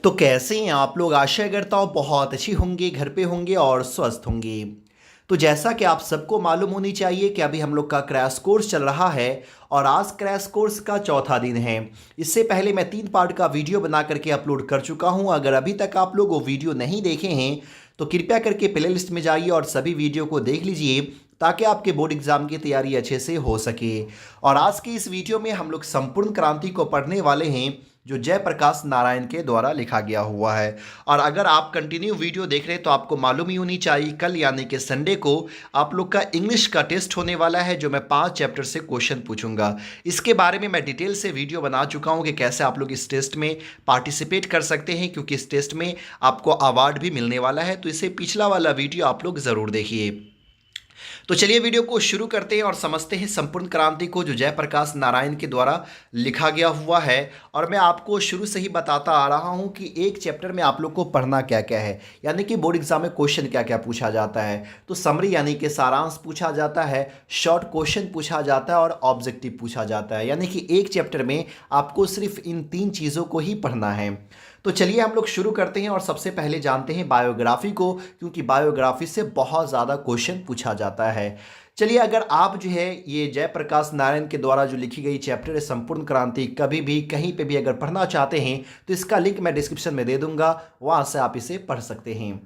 तो कैसे हैं आप लोग? आशा करता हूँ बहुत अच्छी होंगे, घर पे होंगे और स्वस्थ होंगे। तो जैसा कि आप सबको मालूम होनी चाहिए कि अभी हम लोग का क्रैश कोर्स चल रहा है और आज क्रैश कोर्स का चौथा दिन है। इससे पहले मैं 3 पार्ट का वीडियो बना करके अपलोड कर चुका हूँ। अगर अभी तक आप लोग वो वीडियो नहीं देखे हैं तो कृपया करके प्ले लिस्ट में जाइए और सभी वीडियो को देख लीजिए ताकि आपके बोर्ड एग्जाम की तैयारी अच्छे से हो सके। और आज की इस वीडियो में हम लोग संपूर्ण क्रांति को पढ़ने वाले हैं जो जयप्रकाश नारायण के द्वारा लिखा गया हुआ है। और अगर आप कंटिन्यू वीडियो देख रहे हैं तो आपको मालूम ही होनी चाहिए कल यानी कि संडे को आप लोग का इंग्लिश का टेस्ट होने वाला है जो मैं 5 चैप्टर से क्वेश्चन पूछूंगा। इसके बारे में मैं डिटेल से वीडियो बना चुका हूं कि कैसे आप लोग इस टेस्ट में पार्टिसिपेट कर सकते हैं, क्योंकि इस टेस्ट में आपको अवार्ड भी मिलने वाला है। तो इसे पिछला वाला वीडियो आप लोग ज़रूर देखिए। तो चलिए वीडियो को शुरू करते हैं और समझते हैं संपूर्ण क्रांति को जो जयप्रकाश नारायण के द्वारा लिखा गया हुआ है। और मैं आपको शुरू से ही बताता आ रहा हूं कि एक चैप्टर में आप लोग को पढ़ना क्या क्या है, यानी कि बोर्ड एग्जाम में क्वेश्चन क्या क्या पूछा जाता है। तो समरी यानी कि सारांश पूछा जाता है, शॉर्ट क्वेश्चन पूछा जाता है और ऑब्जेक्टिव पूछा जाता है। यानी कि एक चैप्टर में आपको सिर्फ इन 3 चीज़ों को ही पढ़ना है। तो चलिए हम लोग शुरू करते हैं और सबसे पहले जानते हैं बायोग्राफी को, क्योंकि बायोग्राफी से बहुत ज़्यादा क्वेश्चन पूछा जाता है। चलिए, अगर आप जो है ये जयप्रकाश नारायण के द्वारा जो लिखी गई चैप्टर है संपूर्ण क्रांति कभी भी कहीं पे भी अगर पढ़ना चाहते हैं तो इसका लिंक मैं डिस्क्रिप्शन में दे दूंगा, वहाँ से आप इसे पढ़ सकते हैं।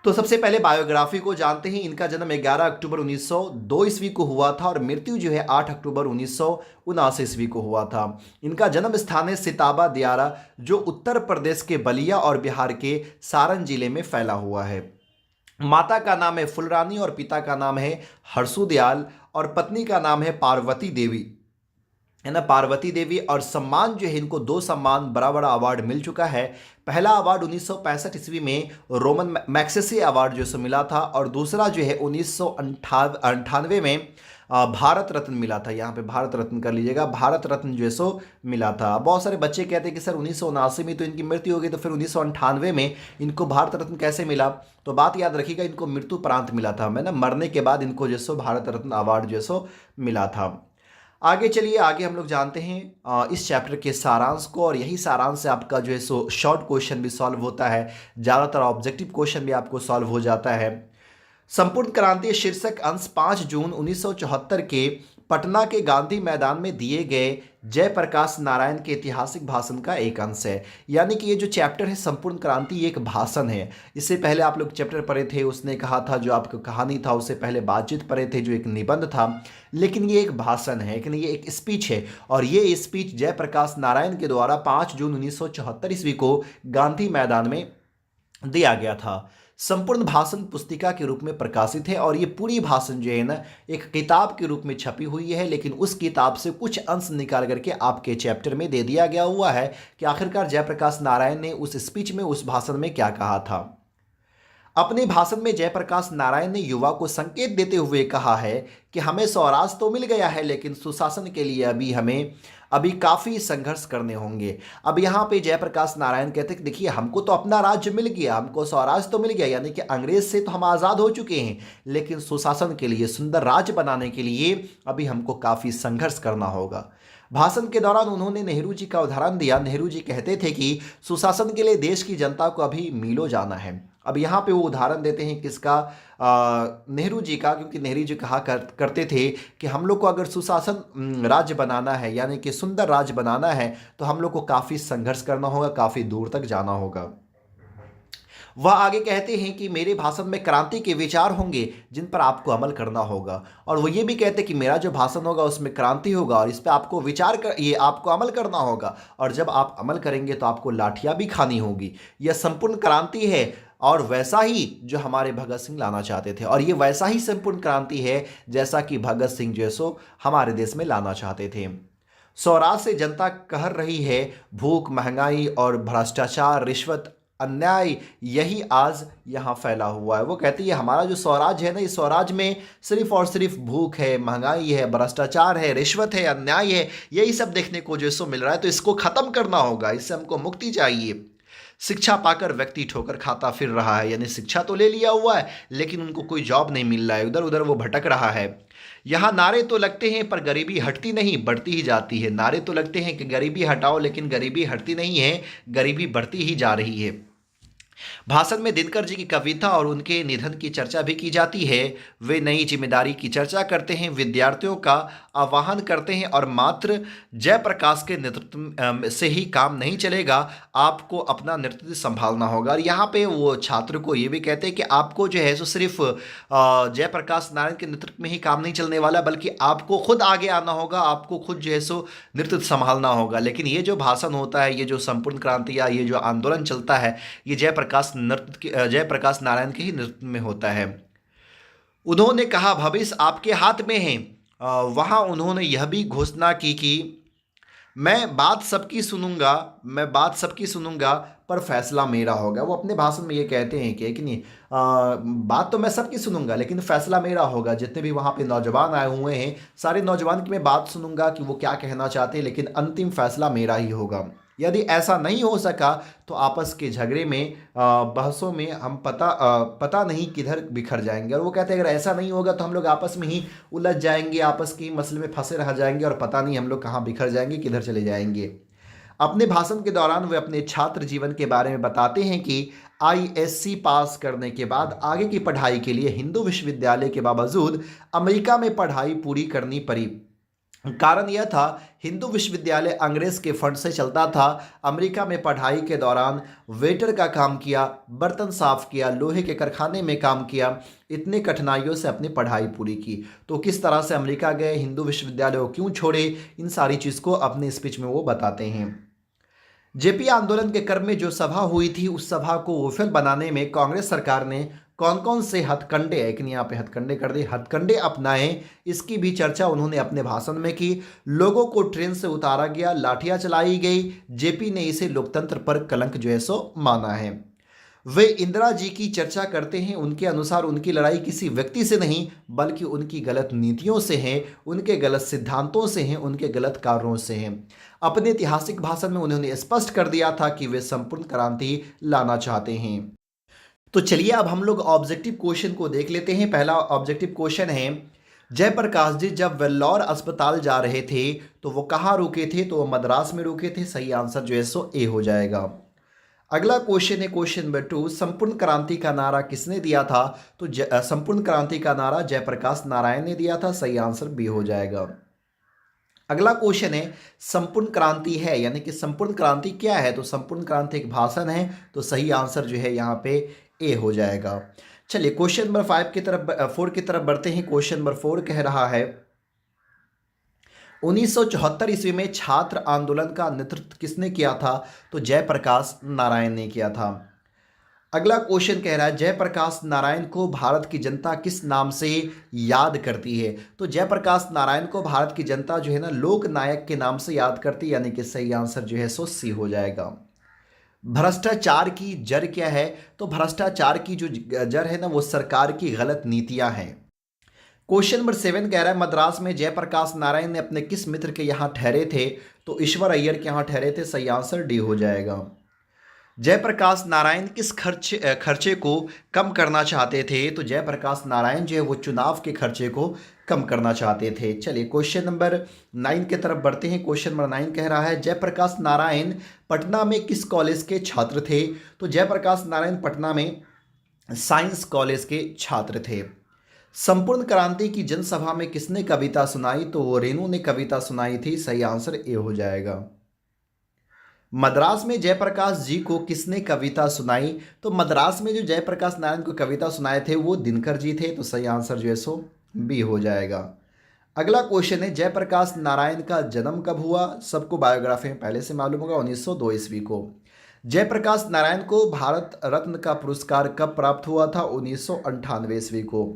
तो सबसे पहले बायोग्राफी को जानते हैं। इनका जन्म 11 अक्टूबर 1902 ईस्वी को हुआ था और मृत्यु जो है 8 अक्टूबर 1979 ईस्वी को हुआ था। इनका जन्म स्थान है सिताबा दियारा, जो उत्तर प्रदेश के बलिया और बिहार के सारण जिले में फैला हुआ है। माता का नाम है फुलरानी और पिता का नाम है हरसुदयाल और पत्नी का नाम है पार्वती देवी, है ना, पार्वती देवी। और सम्मान जो है, इनको 2 सम्मान बड़ा बड़ा अवार्ड मिल चुका है। पहला अवार्ड 1965 ईस्वी में रोमन मैग्सेसे अवार्ड जो सो मिला था और दूसरा जो है 1998 में भारत रत्न मिला था। यहाँ पे भारत रत्न कर लीजिएगा, भारत रत्न जो है सो मिला था। बहुत सारे बच्चे कहते हैं कि सर 1979 में तो इनकी मृत्यु हो गई, तो फिर 1998 में इनको भारत रत्न कैसे मिला? तो बात याद रखिएगा, इनको मृत्यु प्रांत मिला था, है ना, मरने के बाद इनको जो सो भारत रत्न अवार्ड जो सो मिला था। आगे चलिए, आगे हम लोग जानते हैं इस चैप्टर के सारांश को, और यही सारांश से आपका जो है सो शॉर्ट क्वेश्चन भी सॉल्व होता है, ज़्यादातर ऑब्जेक्टिव क्वेश्चन भी आपको सॉल्व हो जाता है। संपूर्ण क्रांति शीर्षक अंश 5 जून 1974 के पटना के गांधी मैदान में दिए गए जयप्रकाश नारायण के ऐतिहासिक भाषण का एक अंश है। यानी कि ये जो चैप्टर है संपूर्ण क्रांति, ये एक भाषण है। इससे पहले आप लोग चैप्टर पढ़े थे, उसने कहा था जो आपको कहानी था, उससे पहले बातचीत पढ़े थे जो एक निबंध था, लेकिन ये एक भाषण है, लेकिन ये एक स्पीच है। और ये स्पीच जयप्रकाश नारायण के द्वारा 5 जून 1974 ईस्वी को गांधी मैदान में दिया गया था। संपूर्ण भाषण पुस्तिका के रूप में प्रकाशित है और ये पूरी भाषण जो है ना एक किताब के रूप में छपी हुई है, लेकिन उस किताब से कुछ अंश निकाल करके आपके चैप्टर में दे दिया गया हुआ है कि आखिरकार जयप्रकाश नारायण ने उस स्पीच में, उस भाषण में क्या कहा था। अपने भाषण में जयप्रकाश नारायण ने युवा को संकेत देते हुए कहा है कि हमें स्वराज तो मिल गया है, लेकिन सुशासन के लिए हमें अभी काफ़ी संघर्ष करने होंगे। अब यहाँ पे जयप्रकाश नारायण कहते हैं कि देखिए, हमको तो अपना राज्य मिल गया, हमको स्वराज तो मिल गया, यानी कि अंग्रेज से तो हम आज़ाद हो चुके हैं, लेकिन सुशासन के लिए, सुंदर राज्य बनाने के लिए अभी हमको काफ़ी संघर्ष करना होगा। भाषण के दौरान उन्होंने नेहरू जी का उदाहरण दिया। नेहरू जी कहते थे कि सुशासन के लिए देश की जनता को अभी मीलों जाना है। अब यहाँ पे वो उदाहरण देते हैं किसका? नेहरू जी का, क्योंकि नेहरू जी कहा करते थे कि हम लोग को अगर सुशासन राज्य बनाना है, यानी कि सुंदर राज्य बनाना है, तो हम लोग को काफ़ी संघर्ष करना होगा, काफ़ी दूर तक जाना होगा। वह आगे कहते हैं कि मेरे भाषण में क्रांति के विचार होंगे जिन पर आपको अमल करना होगा। और वो ये भी कहते हैं कि मेरा जो भाषण होगा उसमें क्रांति होगा और इस पर आपको विचार कर, ये आपको अमल करना होगा, और जब आप अमल करेंगे तो आपको लाठियाँ भी खानी होगी। यह संपूर्ण क्रांति है और वैसा ही जो हमारे भगत सिंह लाना चाहते थे, और ये वैसा ही संपूर्ण क्रांति है जैसा कि भगत सिंह जो सो हमारे देश में लाना चाहते थे। स्वराज से जनता कह रही है, भूख, महंगाई और भ्रष्टाचार, रिश्वत, अन्याय यही आज यहाँ फैला हुआ है। वो कहती है हमारा जो स्वराज है ना, इस स्वराज में सिर्फ और सिर्फ भूख है, महंगाई है, भ्रष्टाचार है, रिश्वत है, अन्याय है, यही सब देखने को जो सो मिल रहा है। तो इसको खत्म करना होगा, इससे हमको मुक्ति चाहिए। शिक्षा पाकर व्यक्ति ठोकर खाता फिर रहा है, यानी शिक्षा तो ले लिया हुआ है लेकिन उनको कोई जॉब नहीं मिल रहा है, उधर उधर वो भटक रहा है। यहाँ नारे तो लगते हैं पर गरीबी हटती नहीं, बढ़ती ही जाती है। नारे तो लगते हैं कि गरीबी हटाओ, लेकिन गरीबी हटती नहीं है, गरीबी बढ़ती ही जा रही है। भाषण में दिनकर जी की कविता और उनके निधन की चर्चा भी की जाती है। वे नई जिम्मेदारी की चर्चा करते हैं, विद्यार्थियों का आह्वान करते हैं और मात्र जयप्रकाश के नेतृत्व से ही काम नहीं चलेगा, आपको अपना नेतृत्व संभालना होगा। और यहाँ पे वो छात्र को ये भी कहते हैं कि आपको जो है सो सिर्फ जयप्रकाश नारायण के नेतृत्व में ही काम नहीं चलने वाला, बल्कि आपको खुद आगे आना होगा, आपको खुद जो है सो नेतृत्व संभालना होगा। लेकिन ये जो भाषण होता है, ये जो संपूर्ण क्रांति या ये जो आंदोलन चलता है, ये जयप्रकाश नारायण के ही नेतृत्व में होता है। उन्होंने कहा भविष्य आपके हाथ में है। वहां उन्होंने यह भी घोषणा की कि मैं बात सबकी सुनूंगा पर फैसला मेरा होगा। वो अपने भाषण में ये कहते हैं कि नहीं, बात तो मैं सबकी सुनूंगा लेकिन फैसला मेरा होगा। जितने भी वहाँ पे नौजवान आए हुए हैं, सारे नौजवान की मैं बात सुनूंगा कि वो क्या कहना चाहते हैं, लेकिन अंतिम फैसला मेरा ही होगा। यदि ऐसा नहीं हो सका तो आपस के झगड़े में, बहसों में हम पता नहीं किधर बिखर जाएंगे। और वो कहते हैं अगर ऐसा नहीं होगा तो हम लोग आपस में ही उलझ जाएंगे, आपस की मसले में फंसे रह जाएंगे और पता नहीं हम लोग कहाँ बिखर जाएंगे, किधर चले जाएंगे। अपने भाषण के दौरान वे अपने छात्र जीवन के बारे में बताते हैं कि आईएससी पास करने के बाद आगे की पढ़ाई के लिए हिंदू विश्वविद्यालय के बावजूद अमेरिका में पढ़ाई पूरी करनी पड़ी। कारण यह था, हिंदू विश्वविद्यालय अंग्रेज के फंड से चलता था। अमेरिका में पढ़ाई के दौरान वेटर का काम किया, बर्तन साफ किया, लोहे के कारखाने में काम किया, इतने कठिनाइयों से अपनी पढ़ाई पूरी की। तो किस तरह से अमेरिका गए, हिंदू विश्वविद्यालय को क्यों छोड़े, इन सारी चीज़ को अपने स्पीच में वो बताते हैं। जेपी आंदोलन के क्रम में जो सभा हुई थी, उस सभा को विफल बनाने में कांग्रेस सरकार ने कौन कौन से हथकंडे, एक नहीं यहाँ पे हथकंडे कर दिए, हथकंडे अपनाए, इसकी भी चर्चा उन्होंने अपने भाषण में की। लोगों को ट्रेन से उतारा गया, लाठियां चलाई गई। जेपी ने इसे लोकतंत्र पर कलंक जो है सो माना है। वे इंदिरा जी की चर्चा करते हैं। उनके अनुसार उनकी लड़ाई किसी व्यक्ति से नहीं बल्कि उनकी गलत नीतियों से है, उनके गलत सिद्धांतों से हैं, उनके गलत कार्यों से हैं। अपने ऐतिहासिक भाषण में उन्होंने स्पष्ट कर दिया था कि वे संपूर्ण क्रांति लाना चाहते हैं। तो चलिए अब हम लोग ऑब्जेक्टिव क्वेश्चन को देख लेते हैं। पहला ऑब्जेक्टिव क्वेश्चन है, जयप्रकाश जी जब वेल्लोर अस्पताल जा रहे थे तो वो कहाँ रुके थे? तो वो मद्रास में रुके थे। सही आंसर जो है सो ए हो जाएगा। अगला क्वेश्चन है क्वेश्चन नंबर 2, संपूर्ण क्रांति का नारा किसने दिया था? तो संपूर्ण क्रांति का नारा जयप्रकाश नारायण ने दिया था। सही आंसर बी हो जाएगा। अगला क्वेश्चन है, संपूर्ण क्रांति है यानी कि संपूर्ण क्रांति क्या है? तो संपूर्ण क्रांति एक भाषण है। तो सही आंसर जो है यहाँ पे ए हो जाएगा। चलिए क्वेश्चन नंबर 4 की तरफ बढ़ते हैं। क्वेश्चन नंबर 4 कह रहा है, 1974 ईस्वी में छात्र आंदोलन का नेतृत्व किसने किया था? तो जयप्रकाश नारायण ने किया था। अगला क्वेश्चन कह रहा है, जयप्रकाश नारायण को भारत की जनता किस नाम से याद करती है? तो जयप्रकाश नारायण को भारत की जनता जो है ना लोक नायक के नाम से याद करती है, यानी कि सही आंसर जो है सो सी हो जाएगा। भ्रष्टाचार की जड़ क्या है? तो भ्रष्टाचार की जो जड़ है ना वो सरकार की गलत नीतियां हैं। क्वेश्चन नंबर 7 कह रहा है, मद्रास में जयप्रकाश नारायण ने अपने किस मित्र के यहाँ ठहरे थे? तो ईश्वर अय्यर के यहाँ ठहरे थे। सही आंसर डी हो जाएगा। जयप्रकाश नारायण किस खर्चे को कम करना चाहते थे? तो जयप्रकाश नारायण जो है वो चुनाव के खर्चे को कम करना चाहते थे। चलिए क्वेश्चन नंबर 9 की तरफ बढ़ते हैं। क्वेश्चन नंबर 9 कह रहा है, जयप्रकाश नारायण पटना में किस कॉलेज के छात्र थे? तो जयप्रकाश नारायण पटना में साइंस कॉलेज के छात्र थे। संपूर्ण क्रांति की जनसभा में किसने कविता सुनाई? तो वो रेणु ने कविता सुनाई थी। सही आंसर ए हो जाएगा। मद्रास में जयप्रकाश जी को किसने कविता सुनाई? तो मद्रास में जो जयप्रकाश नारायण को कविता सुनाए थे वो दिनकर जी थे। तो सही आंसर जो है सो बी हो जाएगा। अगला क्वेश्चन है, जयप्रकाश नारायण का जन्म कब हुआ? सबको बायोग्राफी में पहले से मालूम होगा, 1902 ईस्वी को। जयप्रकाश नारायण को भारत रत्न का पुरस्कार कब प्राप्त हुआ था? 1998 ईस्वी को।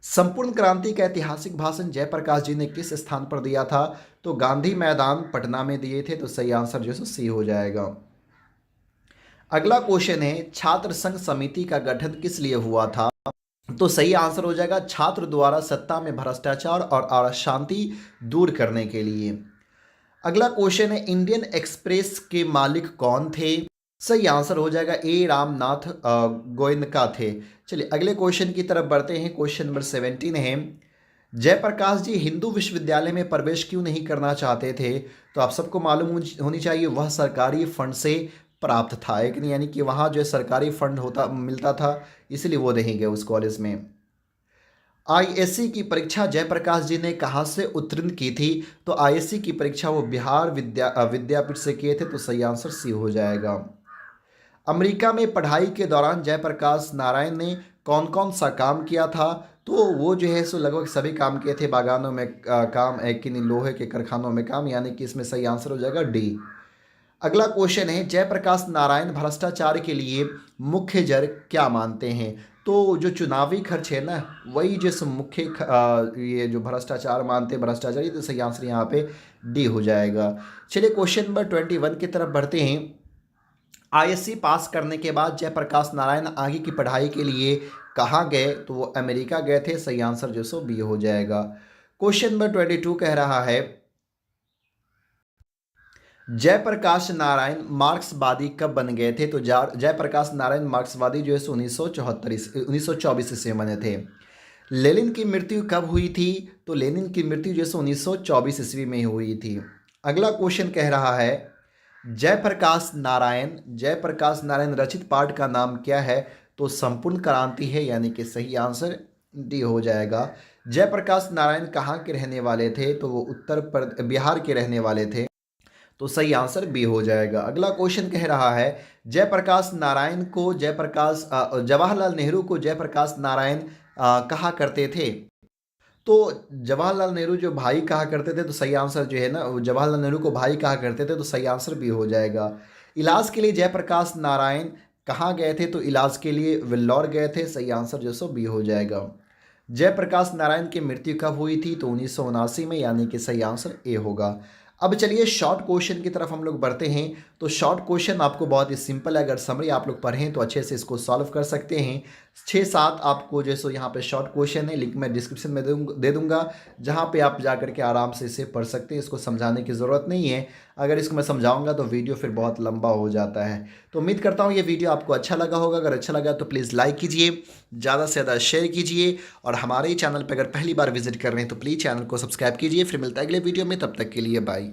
संपूर्ण क्रांति का ऐतिहासिक भाषण जयप्रकाश जी ने किस स्थान पर दिया था? तो गांधी मैदान पटना में दिए थे। तो सही आंसर जो है सी हो जाएगा। अगला क्वेश्चन है, छात्र संघ समिति का गठन किस लिए हुआ था? तो सही आंसर हो जाएगा, छात्र द्वारा सत्ता में भ्रष्टाचार और अशांति दूर करने के लिए। अगला क्वेश्चन है, इंडियन एक्सप्रेस के मालिक कौन थे? सही आंसर हो जाएगा ए रामनाथ गोयनका थे। चलिए अगले क्वेश्चन की तरफ बढ़ते हैं। क्वेश्चन नंबर 17 है, जयप्रकाश जी हिंदू विश्वविद्यालय में प्रवेश क्यों नहीं करना चाहते थे? तो आप सबको मालूम होनी चाहिए, वह सरकारी फंड से प्राप्त था, एक नहीं, यानी कि वहाँ जो है सरकारी फंड होता मिलता था, इसलिए वो नहीं गए उस कॉलेज में। आईएससी की परीक्षा जयप्रकाश जी ने कहाँ से उत्तीर्ण की थी? तो आईएससी की परीक्षा वो बिहार विद्यापीठ से किए थे, तो सही आंसर सी हो जाएगा। अमेरिका में पढ़ाई के दौरान जयप्रकाश नारायण ने कौन कौन सा काम किया था? तो वो जो है सो लगभग सभी काम किए थे, बागानों में काम, एक किन्हीं लोहे के कारखानों में काम, यानी कि इसमें सही आंसर हो जाएगा डी। अगला क्वेश्चन है, जयप्रकाश नारायण भ्रष्टाचार के लिए मुख्य जड़ क्या मानते हैं? तो जो चुनावी खर्च है ना, वही जिस मुख्य ये जो भ्रष्टाचार मानते हैं, भ्रष्टाचार, ये तो सही आंसर यहाँ पे डी हो जाएगा। चलिए क्वेश्चन नंबर 21 की तरफ बढ़ते हैं। आईएससी पास करने के बाद जयप्रकाश नारायण आगे की पढ़ाई के लिए कहाँ गए? तो वो अमेरिका गए थे, सही आंसर जो सो बी हो जाएगा। क्वेश्चन नंबर 22 कह रहा है, जयप्रकाश नारायण मार्क्सवादी कब बन गए थे? तो जयप्रकाश नारायण मार्क्सवादी जो है 1924 ईस्वी में बने थे। लेनिन की मृत्यु कब हुई थी? तो लेनिन की मृत्यु जो है 1924 ईस्वी में हुई थी। अगला क्वेश्चन कह रहा है, जयप्रकाश नारायण रचित पाठ का नाम क्या है? तो संपूर्ण क्रांति है, यानी कि सही आंसर डी हो जाएगा। जयप्रकाश नारायण कहाँ के रहने वाले थे? तो वो बिहार के रहने वाले थे, तो सही आंसर बी हो जाएगा। अगला क्वेश्चन कह रहा है, जवाहरलाल नेहरू को जयप्रकाश नारायण कहा करते थे? तो जवाहरलाल नेहरू जो भाई कहा करते थे, तो सही आंसर जो है ना, जवाहरलाल नेहरू को भाई कहा करते थे, तो सही आंसर भी हो जाएगा। इलाज के लिए जयप्रकाश नारायण कहाँ गए थे? तो इलाज के लिए वेल्लोर गए थे, सही आंसर जो सो बी हो जाएगा। जयप्रकाश नारायण की मृत्यु कब हुई थी? तो 1979 में, यानी कि सही आंसर ए होगा। अब चलिए शॉर्ट क्वेश्चन की तरफ हम लोग बढ़ते हैं। तो शॉर्ट क्वेश्चन आपको बहुत ही सिंपल है, अगर समरी आप लोग पढ़ें तो अच्छे से इसको सॉल्व कर सकते हैं। 6-7 आपको जैसो यहाँ पे शॉर्ट क्वेश्चन है, लिंक मैं डिस्क्रिप्शन में दे दूंगा, जहाँ पे आप जा करके आराम से इसे पढ़ सकते हैं। इसको समझाने की ज़रूरत नहीं है, अगर इसको मैं समझाऊंगा तो वीडियो फिर बहुत लंबा हो जाता है। तो उम्मीद करता हूँ ये वीडियो आपको अच्छा लगा होगा। अगर अच्छा लगा तो प्लीज़ लाइक कीजिए, ज़्यादा से ज़्यादा शेयर कीजिए, और हमारे चैनल पर अगर पहली बार विजिट कर रहे हैं तो प्लीज़ चैनल को सब्सक्राइब कीजिए। फिर मिलता है अगले वीडियो में, तब तक के लिए बाय।